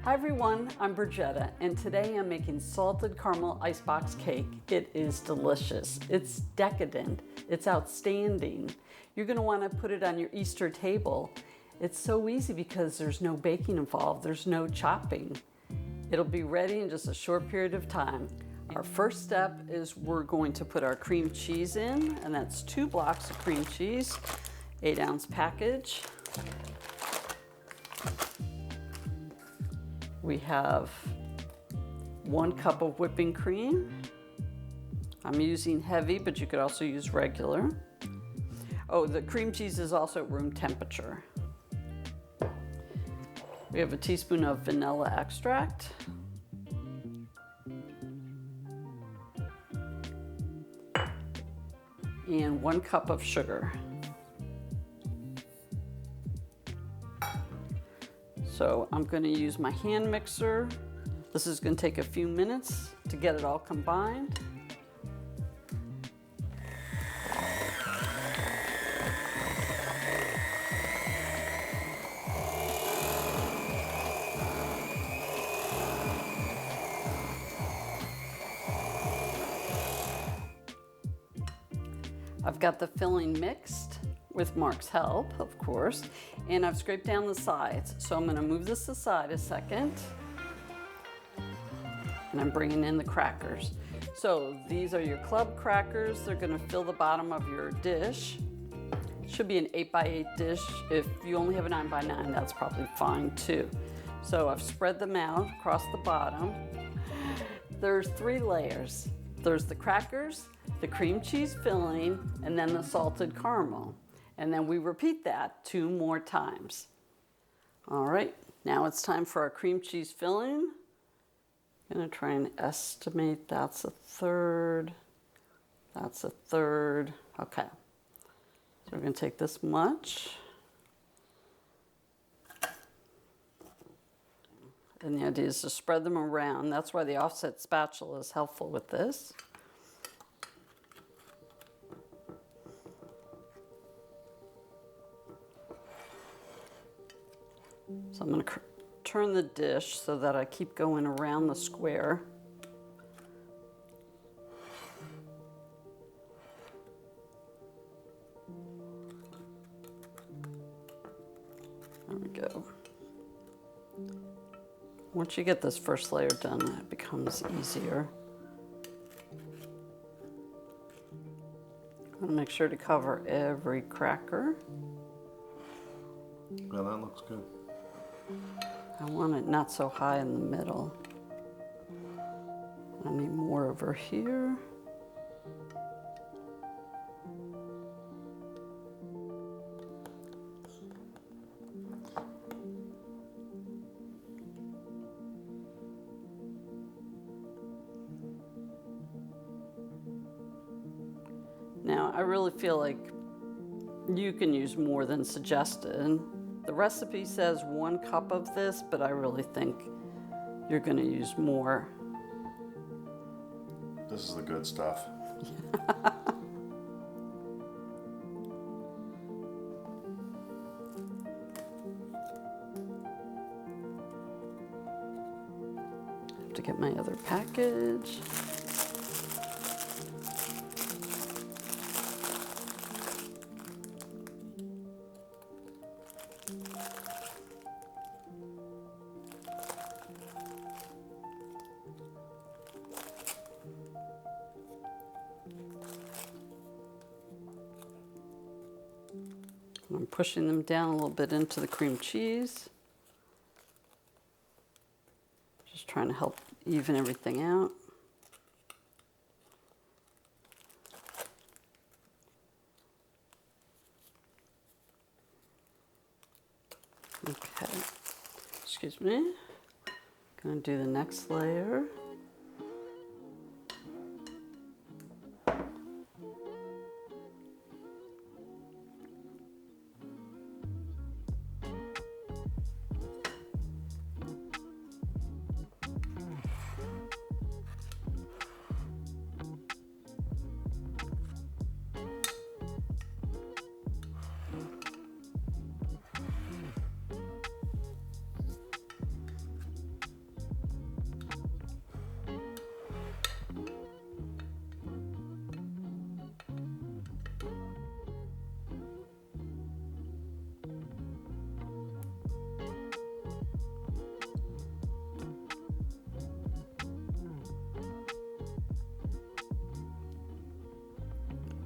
Hi everyone, I'm Bridgetta, and today I'm making salted caramel icebox cake. It is delicious. It's decadent. It's outstanding. You're going to want to put it on your Easter table. It's so easy because there's no baking involved. There's no chopping. It'll be ready in just a short period of time. Our first step is we're going to put our cream cheese in, and that's 2 blocks of cream cheese, 8-ounce package. We have 1 cup of whipping cream. I'm using heavy, but you could also use regular. Oh, the cream cheese is also at room temperature. We have a teaspoon of vanilla extract. And 1 cup of sugar. So I'm going to use my hand mixer. This is going to take a few minutes to get it all combined. I've got the filling mixed with Mark's help, of course, and I've scraped down the sides. So I'm going to move this aside a second, and I'm bringing in the crackers. So these are your club crackers. They're going to fill the bottom of your dish. It should be an 8x8 dish. If you only have a 9x9, that's probably fine too. So I've spread them out across the bottom. There's 3 layers. There's the crackers, the cream cheese filling, and then the salted caramel. And then we repeat that 2 more times. All right, now it's time for our cream cheese filling. I'm gonna try and estimate that's a third. That's a third. Okay, so we're gonna take this much. And the idea is to spread them around. That's why the offset spatula is helpful with this. So I'm going to turn the dish so that I keep going around the square. There we go. Once you get this first layer done, it becomes easier. I'm going to make sure to cover every cracker. Well, that looks good. I want it not so high in the middle. I need more over here. Now, I really feel like you can use more than suggested. The recipe says 1 cup of this, but I really think you're going to use more. This is the good stuff. I have to get my other package. I'm pushing them down a little bit into the cream cheese. Just trying to help even everything out. Okay, excuse me. Gonna do the next layer.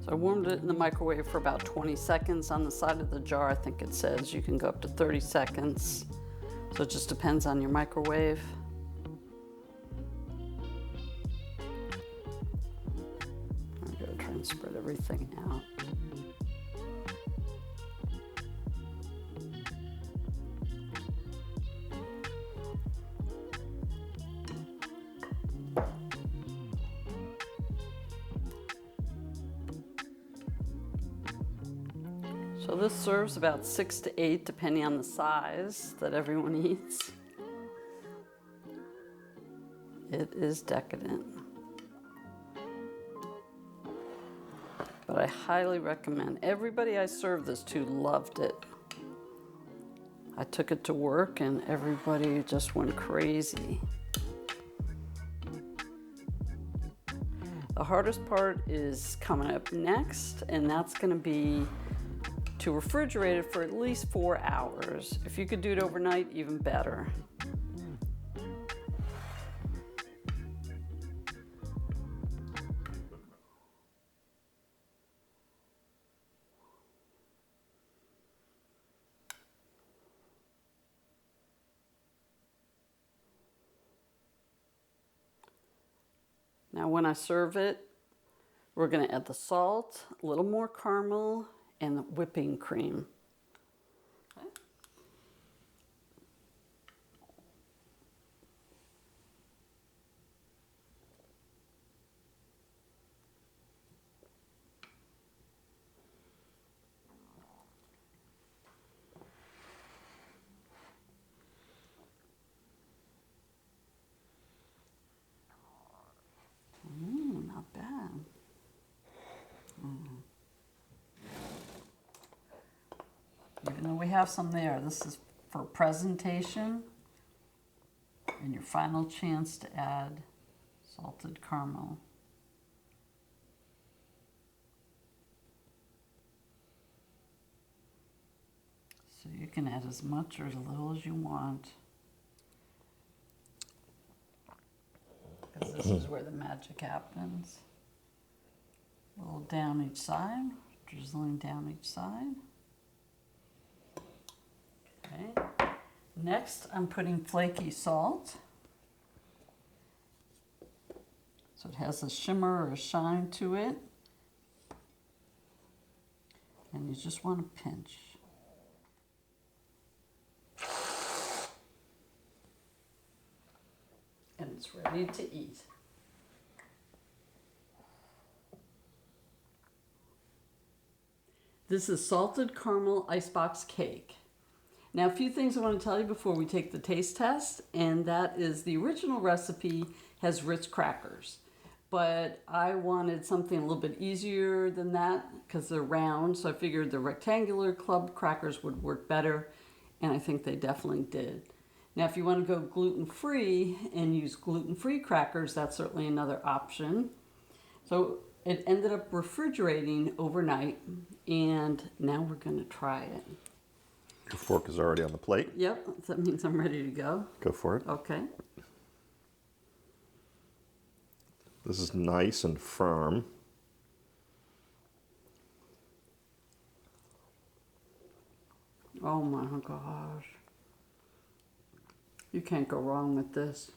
So I warmed it in the microwave for about 20 seconds. On the side of the jar, I think it says you can go up to 30 seconds. So it just depends on your microwave. I'm gonna try and spread everything out. So this serves about 6 to 8, depending on the size that everyone eats. It is decadent. But I highly recommend. Everybody I served this to loved it. I took it to work and everybody just went crazy. The hardest part is coming up next, and that's going to be to refrigerate it for at least 4 hours. If you could do it overnight, even better. Now when I serve it, we're going to add the salt, a little more caramel, and the whipping cream. Okay. Not bad. Even though we have some there, this is for presentation and your final chance to add salted caramel. So you can add as much or as little as you want. Because this is where the magic happens. A little down each side, drizzling down each side. Okay. Next, I'm putting flaky salt. So it has a shimmer or a shine to it. And you just want to pinch. And it's ready to eat. This is salted caramel icebox cake. Now, a few things I want to tell you before we take the taste test, and that is the original recipe has Ritz crackers, but I wanted something a little bit easier than that because they're round, so I figured the rectangular club crackers would work better, and I think they definitely did. Now, if you want to go gluten-free and use gluten-free crackers, that's certainly another option. So it ended up refrigerating overnight, and now we're going to try it. Your fork is already on the plate. Yep, that means I'm ready to go. Go for it. Okay. This is nice and firm. Oh my gosh. You can't go wrong with this.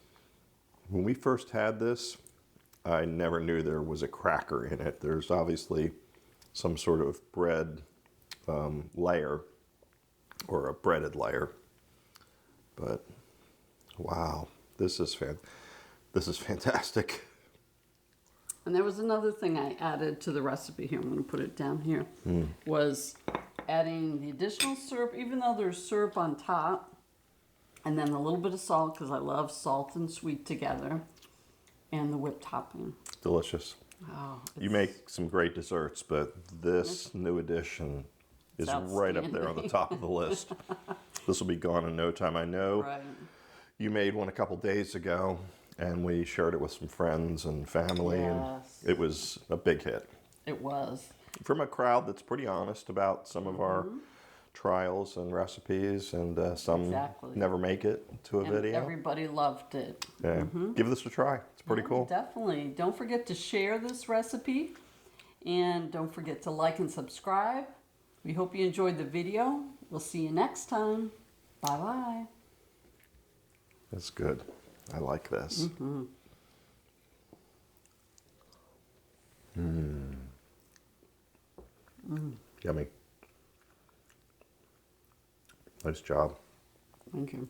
When we first had this, I never knew there was a cracker in it. There's obviously some sort of bread layer or a breaded layer. But wow, this is fantastic. And there was another thing I added to the recipe here. I'm going to put it down here. Was adding the additional syrup, even though there's syrup on top, and then a little bit of salt because I love salt and sweet together, and the whipped topping. Delicious. Oh, You make some great desserts, but this new addition is right up there on the top of the list. This will be gone in no time. I know right. You made one a couple days ago, and we shared it with some friends and family, and it was a big hit. It was. From a crowd that's pretty honest about some of our trials and recipes, and some never make it to a video. Everybody loved it. Yeah. Give this a try. It's pretty cool. Definitely. Don't forget to share this recipe. And don't forget to like and subscribe. We hope you enjoyed the video. We'll see you next time. Bye-bye. That's good. I like this. Yummy. Nice job. Thank you.